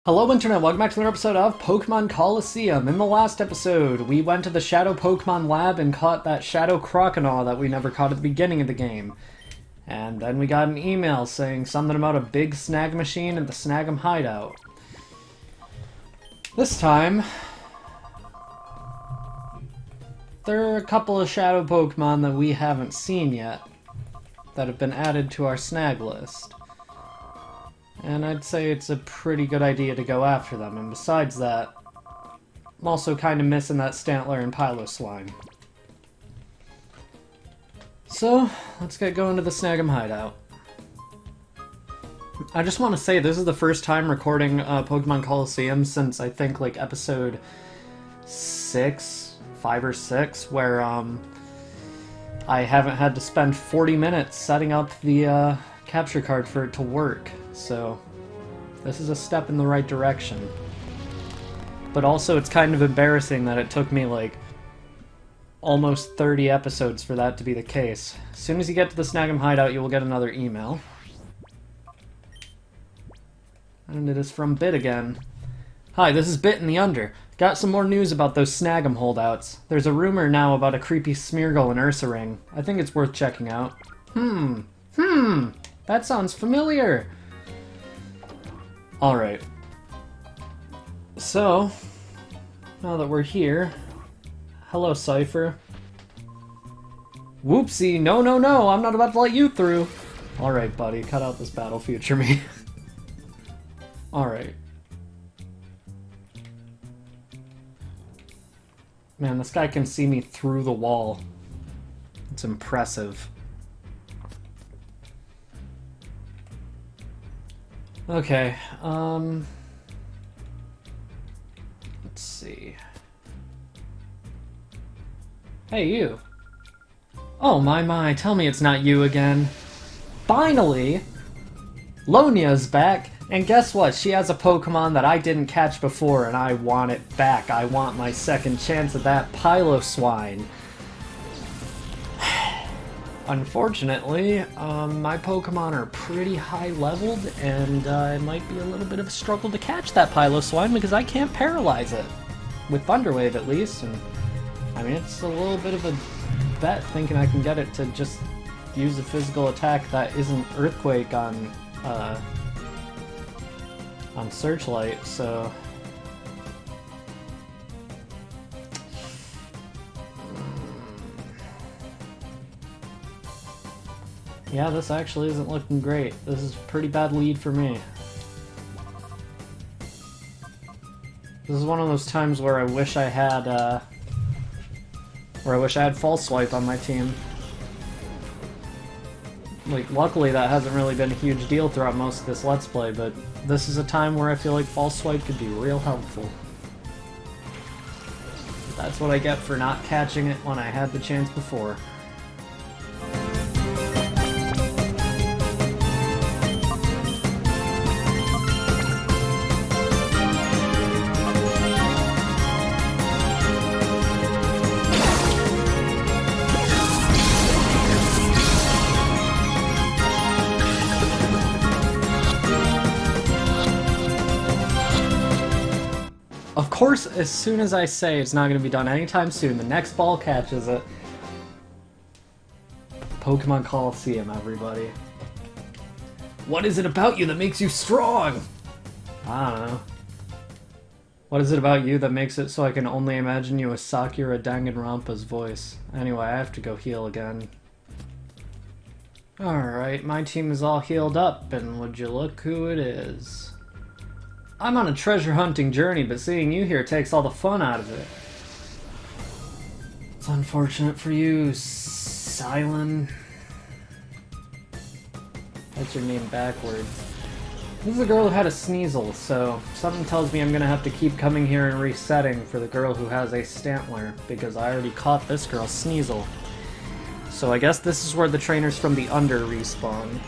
Hello Internet, welcome back to another episode of Pokemon Colosseum. In the last episode, we went to the Shadow Pokémon lab and caught that Shadow Crocodile that we never caught at the beginning of the game. And then we got an email saying something about a big Snag Machine at the Snagem hideout. This time, there are a couple of Shadow Pokémon that we haven't seen yet that have been added to our snag list. And I'd say it's a pretty good idea to go after them, and besides that, I'm also kind of missing that Stantler and Piloswine. So, let's get going to the Snagem hideout. I just want to say this is the first time recording Pokemon Colosseum since I think like episode 5 or 6, where I haven't had to spend 40 minutes setting up the capture card for it to work. So, this is a step in the right direction. But also, it's kind of embarrassing that it took me, like, almost 30 episodes for that to be the case. As soon as you get to the Snagem hideout, you will get another email. And it is from Bit again. Hi, this is Bit in the Under. Got some more news about those Snagem holdouts. There's a rumor now about a creepy Smeargle in Ursaring. I think it's worth checking out. That sounds familiar. Alright. So, now that we're here... Hello, Cypher. Whoopsie, no, I'm not about to let you through. Alright, buddy, cut out this battle future me. Alright. Man, this guy can see me through the wall. It's impressive. Okay, let's see. Hey, you. Oh, my, tell me it's not you again. Finally! Lonia's back, and guess what? She has a Pokemon that I didn't catch before, and I want it back. I want my second chance at that Piloswine. Unfortunately, my Pokemon are pretty high leveled, and it might be a little bit of a struggle to catch that Piloswine because I can't paralyze it. With Thunder Wave, at least, and I mean, it's a little bit of a bet thinking I can get it to just use a physical attack that isn't Earthquake on Searchlight, so... Yeah, this actually isn't looking great. This is a pretty bad lead for me. This is one of those times where I wish I had, False Swipe on my team. Like, luckily that hasn't really been a huge deal throughout most of this Let's Play, but this is a time where I feel like False Swipe could be real helpful. That's what I get for not catching it when I had the chance before. Of course, as soon as I say it's not going to be done anytime soon, the next ball catches it. Pokemon Colosseum, everybody. What is it about you that makes you strong? I don't know. What is it about you that makes it so I can only imagine you as Sakura Danganronpa's voice? Anyway, I have to go heal again. Alright, my team is all healed up, and would you look who it is? I'm on a treasure hunting journey, but seeing you here takes all the fun out of it. It's unfortunate for you, Silent. That's your name backwards. This is a girl who had a Sneasel, so something tells me I'm gonna have to keep coming here and resetting for the girl who has a Stantler, because I already caught this girl's Sneasel. So I guess this is where the trainers from the Under respawn.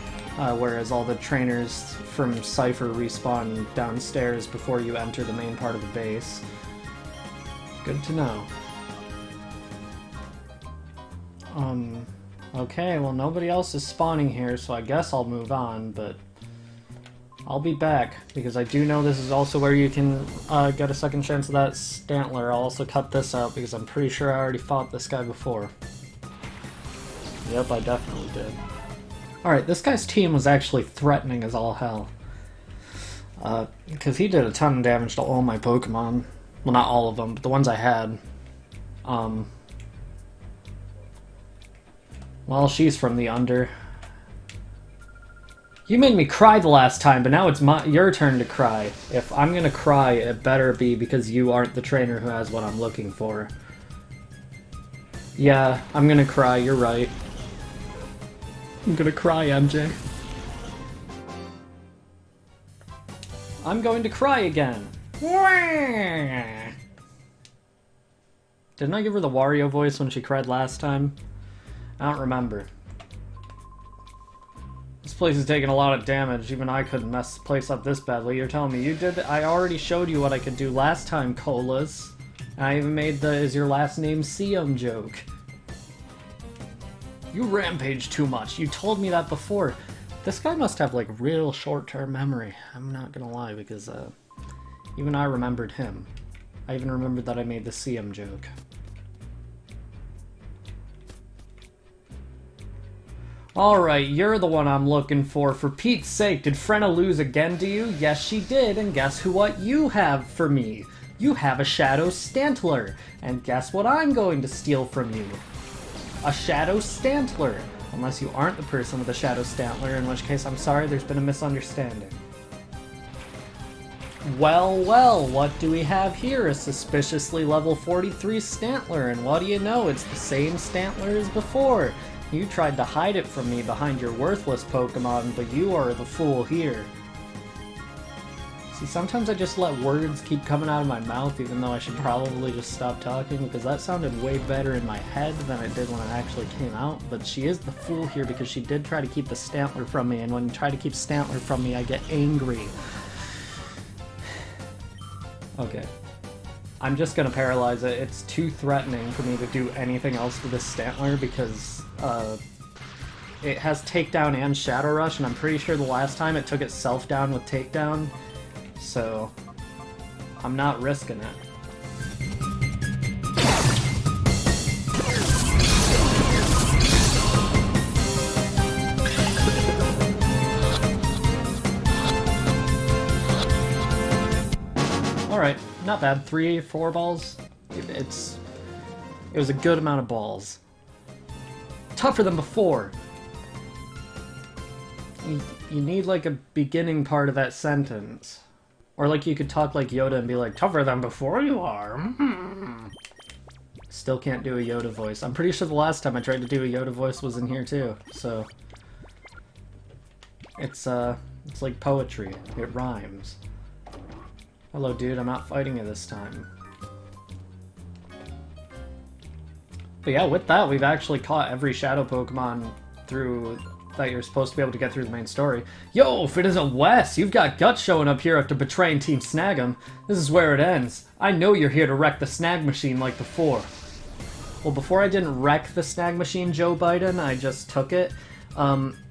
Whereas all the trainers from Cypher respawn downstairs before you enter the main part of the base. Good to know. Okay, well nobody else is spawning here, so I guess I'll move on, but I'll be back, because I do know this is also where you can get a second chance of that Stantler. I'll also cut this out, because I'm pretty sure I already fought this guy before. Yep, I definitely did. Alright, this guy's team was actually threatening as all hell. Because he did a ton of damage to all my Pokemon. Well, not all of them, but the ones I had. Well, she's from the under. You made me cry the last time, but now it's your turn to cry. If I'm gonna cry, it better be because you aren't the trainer who has what I'm looking for. Yeah, I'm gonna cry, you're right. I'm gonna cry, MJ. I'm going to cry again. Didn't I give her the Wario voice when she cried last time? I don't remember. This place is taking a lot of damage. Even I couldn't mess the place up this badly. You're telling me you did? I already showed you what I could do last time, Colas. I even made the "is your last name Seum" joke. You rampage too much. You told me that before. This guy must have, like, real short-term memory. I'm not gonna lie, because, even I remembered him. I even remembered that I made the Seum joke. Alright, you're the one I'm looking for. For Pete's sake, did Frenna lose again to you? Yes, she did, and guess who what you have for me? You have a Shadow Stantler. And guess what I'm going to steal from you? A Shadow Stantler. Unless you aren't the person with a Shadow Stantler, in which case I'm sorry, there's been a misunderstanding. Well, well, what do we have here? A suspiciously level 43 Stantler, and what do you know? It's the same Stantler as before. You tried to hide it from me behind your worthless Pokemon, but you are the fool here. See, sometimes I just let words keep coming out of my mouth, even though I should probably just stop talking, because that sounded way better in my head than it did when it actually came out. But she is the fool here, because she did try to keep the Stantler from me, and when you try to keep Stantler from me, I get angry. Okay. I'm just gonna paralyze it. It's too threatening for me to do anything else with this Stantler, because it has Takedown and Shadow Rush, and I'm pretty sure the last time it took itself down with Takedown, so I'm not risking it. Alright, not bad. 3, 4 balls. It was a good amount of balls. Tougher than before. You need, like, a beginning part of that sentence. Or, like, you could talk like Yoda and be like, tougher than before you are. Still can't do a Yoda voice. I'm pretty sure the last time I tried to do a Yoda voice was in here, too. So, it's like poetry. It rhymes. Hello, dude. I'm not fighting you this time. But yeah, with that, we've actually caught every Shadow Pokemon through that you're supposed to be able to get through the main story. Yo, if it isn't Wes, you've got guts showing up here after betraying Team Snagem. This is where it ends. I know you're here to wreck the Snag Machine like before. Well, before I didn't wreck the Snag Machine, Joe Biden, I just took it.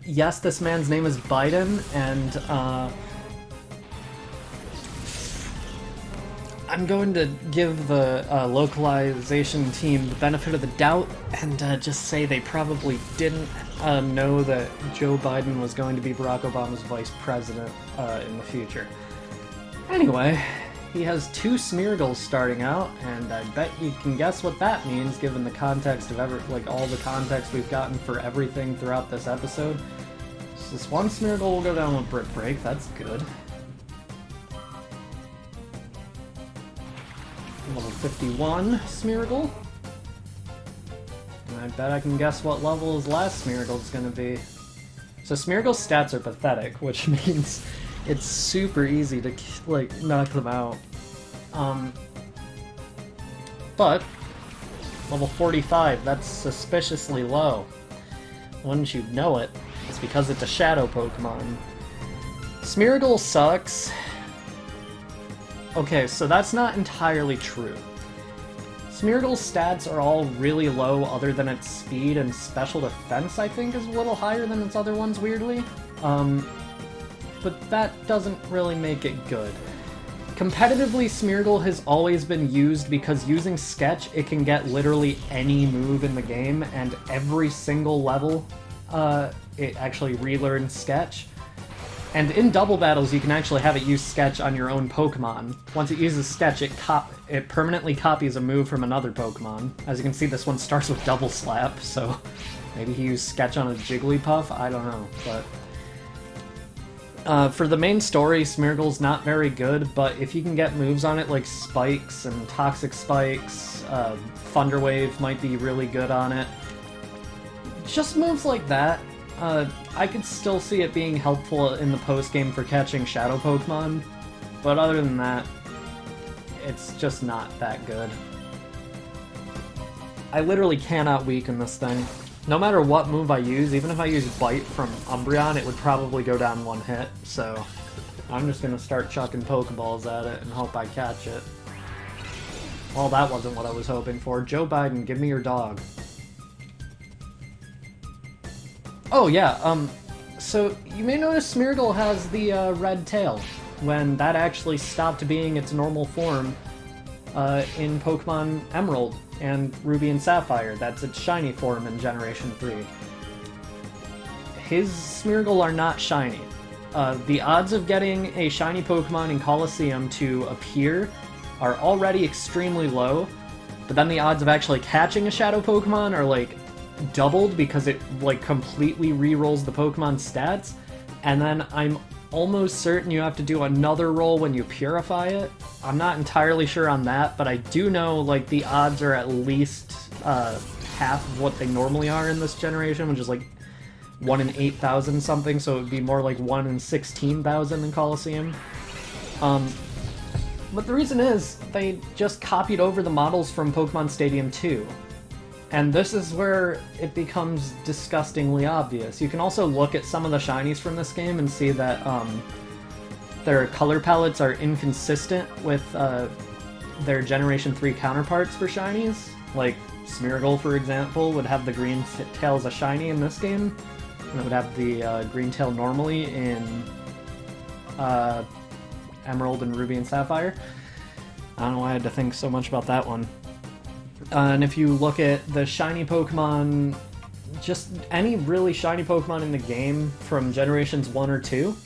Yes, this man's name is Biden, and, I'm going to give the localization team the benefit of the doubt and just say they probably didn't know that Joe Biden was going to be Barack Obama's vice president in the future. Anyway, he has 2 Smeargles starting out, and I bet you can guess what that means given the context of all the context we've gotten for everything throughout this episode. So this one Smeargle will go down with Brick Break, that's good. Level 51 Smeargle. And I bet I can guess what level his last Smeargle is going to be. So Smeargle's stats are pathetic, which means it's super easy to, like, knock them out. But level 45, that's suspiciously low. Wouldn't you know it? It's because it's a Shadow Pokemon. Smeargle sucks. Okay, so that's not entirely true. Smeargle's stats are all really low other than its speed, and special defense, I think, is a little higher than its other ones, weirdly. but that doesn't really make it good. Competitively, Smeargle has always been used because using Sketch, it can get literally any move in the game, and every single level, it actually relearns Sketch. And in double battles, you can actually have it use Sketch on your own Pokemon. Once it uses Sketch, it permanently copies a move from another Pokemon. As you can see, this one starts with Double Slap, so maybe he used Sketch on a Jigglypuff? I don't know, but... for the main story, Smeargle's not very good, but if you can get moves on it like Spikes and Toxic Spikes, Thunder Wave might be really good on it. Just moves like that. I could still see it being helpful in the post-game for catching Shadow Pokémon, but other than that, it's just not that good. I literally cannot weaken this thing. No matter what move I use, even if I use Bite from Umbreon, it would probably go down one hit, so I'm just gonna start chucking Pokeballs at it and hope I catch it. Well, that wasn't what I was hoping for. Joe Biden, give me your dog. Oh yeah, so you may notice Smeargle has the red tail, when that actually stopped being its normal form in Pokemon Emerald and Ruby and Sapphire. That's its shiny form in Generation 3. His Smeargle are not shiny. The odds of getting a shiny Pokemon in Colosseum to appear are already extremely low, but then the odds of actually catching a Shadow Pokemon are like doubled because it like completely re-rolls the Pokemon stats, and then I'm almost certain you have to do another roll when you purify it. I'm not entirely sure on that, but I do know like the odds are at least half of what they normally are in this generation, which is like 1 in 8,000 something, so it would be more like 1 in 16,000 in Colosseum. But the reason is, they just copied over the models from Pokemon Stadium 2. And this is where it becomes disgustingly obvious. You can also look at some of the shinies from this game and see that their color palettes are inconsistent with their Generation 3 counterparts for shinies. Like Smeargle, for example, would have the green tail as a shiny in this game, and it would have the green tail normally in Emerald and Ruby and Sapphire. I don't know why I had to think so much about that one. And if you look at the shiny Pokemon, just any really shiny Pokemon in the game from Generations 1 or 2,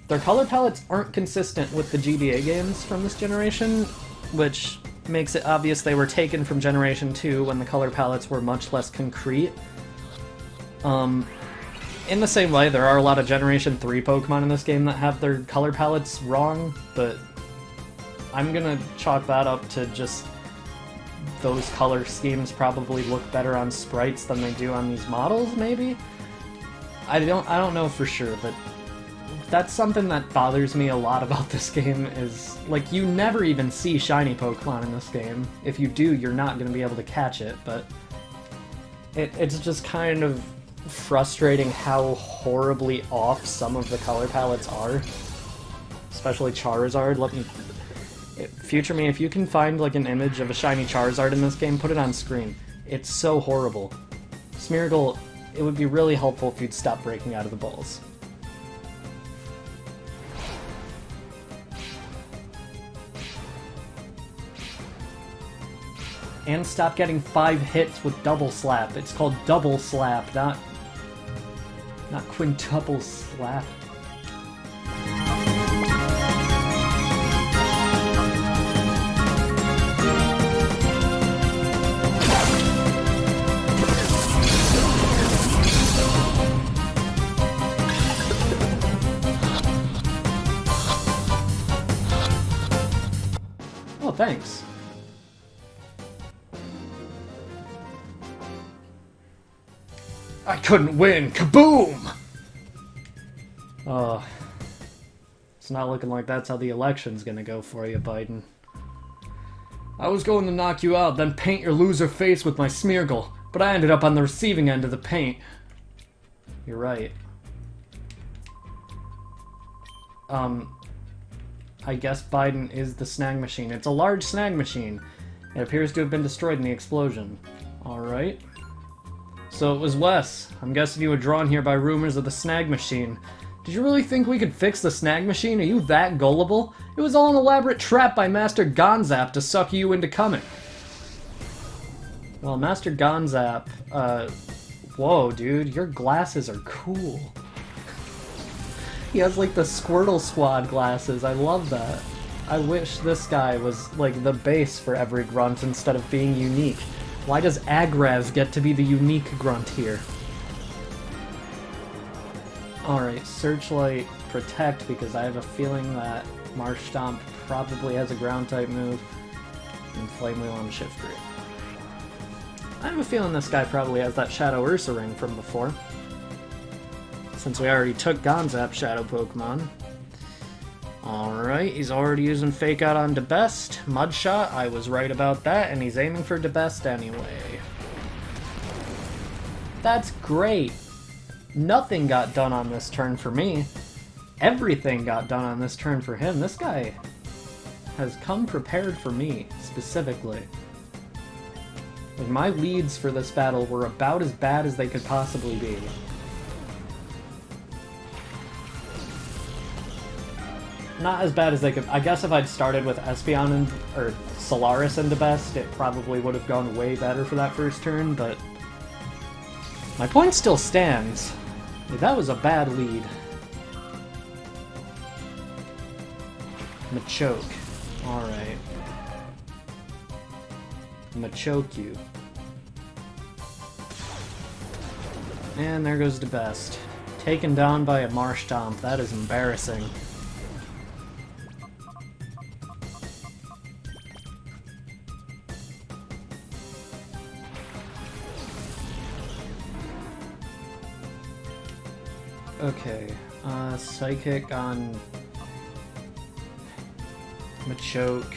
their color palettes aren't consistent with the GBA games from this generation, which makes it obvious they were taken from Generation 2 when the color palettes were much less concrete. In the same way, there are a lot of Generation 3 Pokemon in this game that have their color palettes wrong, but I'm gonna chalk that up to just those color schemes probably look better on sprites than they do on these models, maybe? I don't know for sure, but that's something that bothers me a lot about this game is, like, you never even see shiny Pokemon in this game. If you do, you're not going to be able to catch it, but it's just kind of frustrating how horribly off some of the color palettes are. Especially Charizard. Future me, if you can find like an image of a shiny Charizard in this game, put it on screen. It's so horrible. Smeargle, it would be really helpful if you'd stop breaking out of the balls. And stop getting 5 hits with Double Slap. It's called Double Slap, not Quintuple Slap. Oh, thanks. I couldn't win! Kaboom! It's not looking like that's how the election's gonna go for you, Biden. I was going to knock you out, then paint your loser face with my Smeargle, but I ended up on the receiving end of the paint. You're right. I guess Biden is the Snag Machine. It's a large Snag Machine. It appears to have been destroyed in the explosion. Alright. So it was Wes. I'm guessing you were drawn here by rumors of the Snag Machine. Did you really think we could fix the Snag Machine? Are you that gullible? It was all an elaborate trap by Master Gonzap to suck you into coming. Well, Master Gonzap, whoa, dude, your glasses are cool. He has, like, the Squirtle Squad glasses. I love that. I wish this guy was, like, the base for every grunt instead of being unique. Why does Agraz get to be the unique grunt here? Alright, Searchlight, Protect, because I have a feeling that Marshtomp probably has a ground-type move, and Flame Wheel on Shift Root. I have a feeling this guy probably has that Shadow Ursaring from before, since we already took Gonzap's Shadow Pokemon. Alright, he's already using Fake Out on DeBest. Mudshot, I was right about that, and he's aiming for DeBest anyway. That's great! Nothing got done on this turn for me. Everything got done on this turn for him. This guy has come prepared for me, specifically. Like, my leads for this battle were about as bad as they could possibly be. Not as bad as they could. I guess if I'd started with Espeon and, or Solaris into best, it probably would have gone way better for that first turn, but my point still stands. That was a bad lead. Machoke. Alright. Machoke you. And there goes DeBest. Taken down by a Marshtomp. That is embarrassing. Okay, Psychic on Machoke.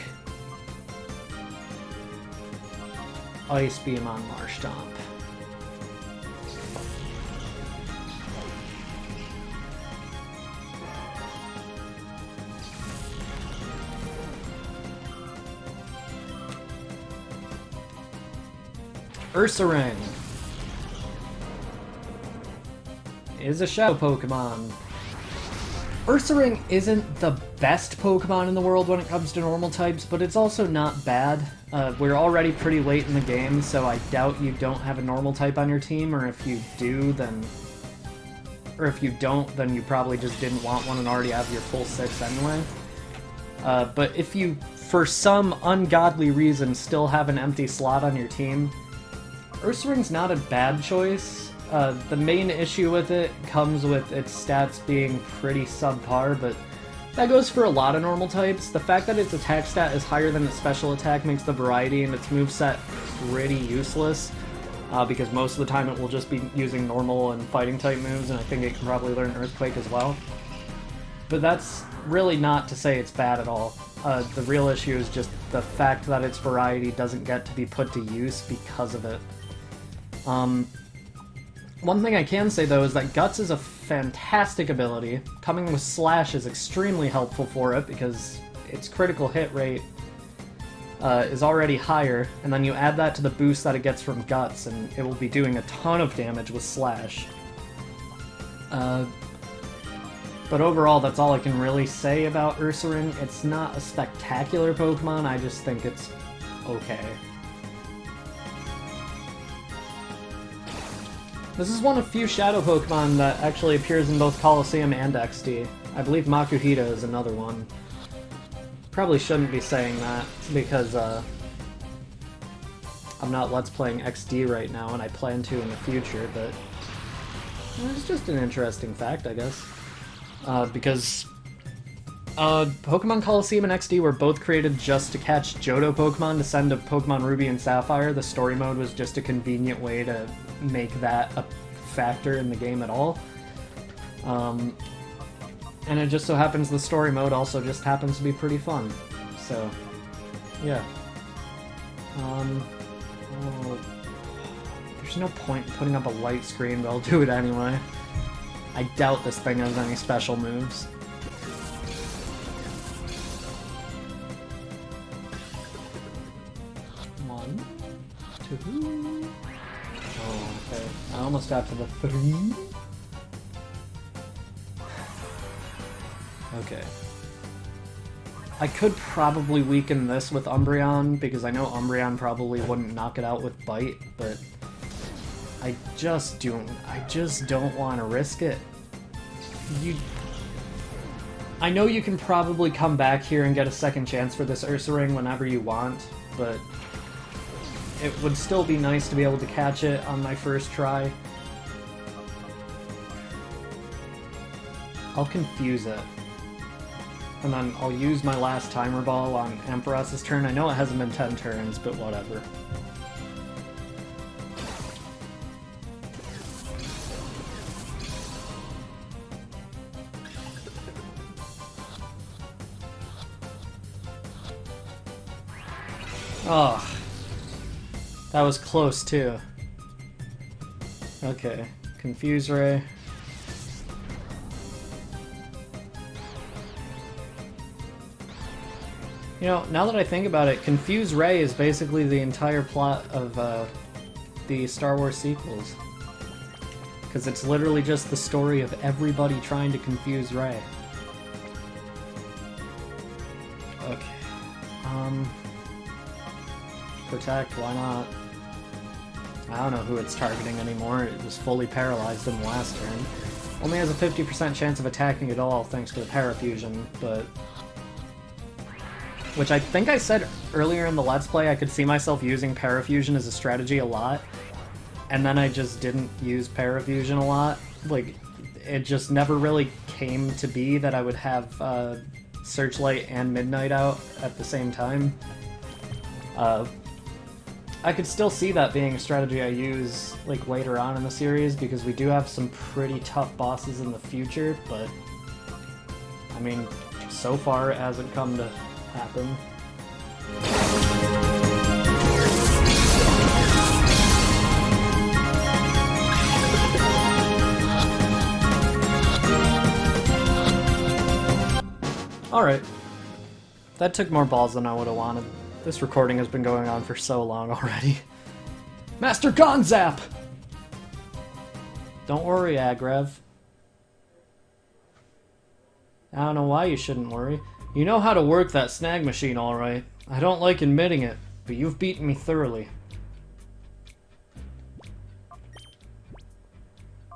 Ice Beam on Marshtomp. Ursaring is a Shadow Pokemon. Ursaring isn't the best Pokemon in the world when it comes to normal types, but it's also not bad. We're already pretty late in the game, so I doubt you don't have a normal type on your team, or if you do, then... Or if you don't, then you probably just didn't want one and already have your full 6 anyway. But if you, for some ungodly reason, still have an empty slot on your team, Ursaring's not a bad choice. The main issue with it comes with its stats being pretty subpar, but that goes for a lot of normal types. The fact that its attack stat is higher than its special attack makes the variety in its moveset pretty useless, because most of the time it will just be using normal and fighting type moves, and I think it can probably learn Earthquake as well. But that's really not to say it's bad at all. The real issue is just the fact that its variety doesn't get to be put to use because of it. One thing I can say, though, is that Guts is a fantastic ability. Coming with Slash is extremely helpful for it, because its critical hit rate is already higher, and then you add that to the boost that it gets from Guts, and it will be doing a ton of damage with Slash. But overall, that's all I can really say about Ursaring. It's not a spectacular Pokemon, I just think it's okay. This is one of few Shadow Pokemon that actually appears in both Colosseum and XD. I believe Makuhita is another one. Probably shouldn't be saying that, because I'm not Let's Playing XD right now, and I plan to in the future, but it's just an interesting fact, I guess. Because Pokemon Colosseum and XD were both created just to catch Johto Pokemon to send to Pokemon Ruby and Sapphire. The story mode was just a convenient way to make that a factor in the game at all. And it just so happens the story mode also just happens to be pretty fun. So, yeah. Oh, there's no point in putting up a light screen, but I'll do it anyway. I doubt this thing has any special moves. One, two... Oh, okay. I almost got to the 3. Okay. I could probably weaken this with Umbreon, because I know Umbreon probably wouldn't knock it out with Bite, but I just don't want to risk it. I know you can probably come back here and get a second chance for this Ursaring whenever you want, but it would still be nice to be able to catch it on my first try. I'll confuse it. And then I'll use my last Timer Ball on Ampharos's turn. I know it hasn't been 10 turns, but whatever. Oh, that was close too. Okay, Confuse Ray. You know, now that I think about it, Confuse Ray is basically the entire plot of the Star Wars sequels. Because it's literally just the story of everybody trying to confuse Ray. Okay. Protect, why not? I don't know who it's targeting anymore. It was fully paralyzed in the last turn. Only has a 50% chance of attacking at all thanks to the Parafusion, but... Which I think I said earlier in the Let's Play, I could see myself using Parafusion as a strategy a lot, and then I just didn't use Parafusion a lot. Like, it just never really came to be that I would have Searchlight and Midnight out at the same time. I could still see that being a strategy I use like later on in the series, because we do have some pretty tough bosses in the future, but I mean, so far it hasn't come to happen. Alright. That took more balls than I would have wanted. This recording has been going on for so long already. Master Gonzap! Don't worry, Agrev. I don't know why you shouldn't worry. You know how to work that Snag Machine, alright. I don't like admitting it, but you've beaten me thoroughly.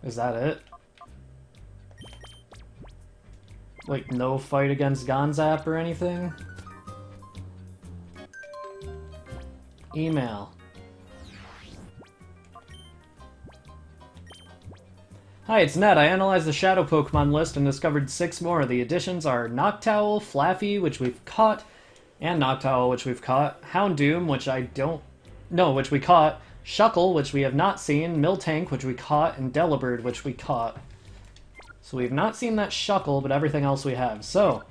Is that it? Like, no fight against Gonzap or anything? Email. Hi, it's Ned. I analyzed the Shadow Pokémon list and discovered 6 more. The additions are Noctowl, Flaffy, which we've caught, and Noctowl, which we've caught, Houndoom, which which we caught, Shuckle, which we have not seen, Miltank, which we caught, and Delibird, which we caught. So we've not seen that Shuckle, but everything else we have. So,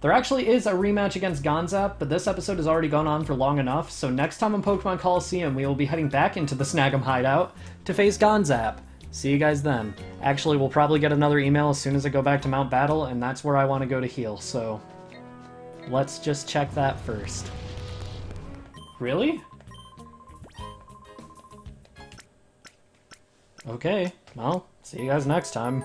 there actually is a rematch against Gonzap, but this episode has already gone on for long enough, so next time on Pokemon Colosseum, we will be heading back into the Snagem hideout to face Gonzap. See you guys then. Actually, we'll probably get another email as soon as I go back to Mount Battle, and that's where I want to go to heal, so let's just check that first. Really? Okay, well, see you guys next time.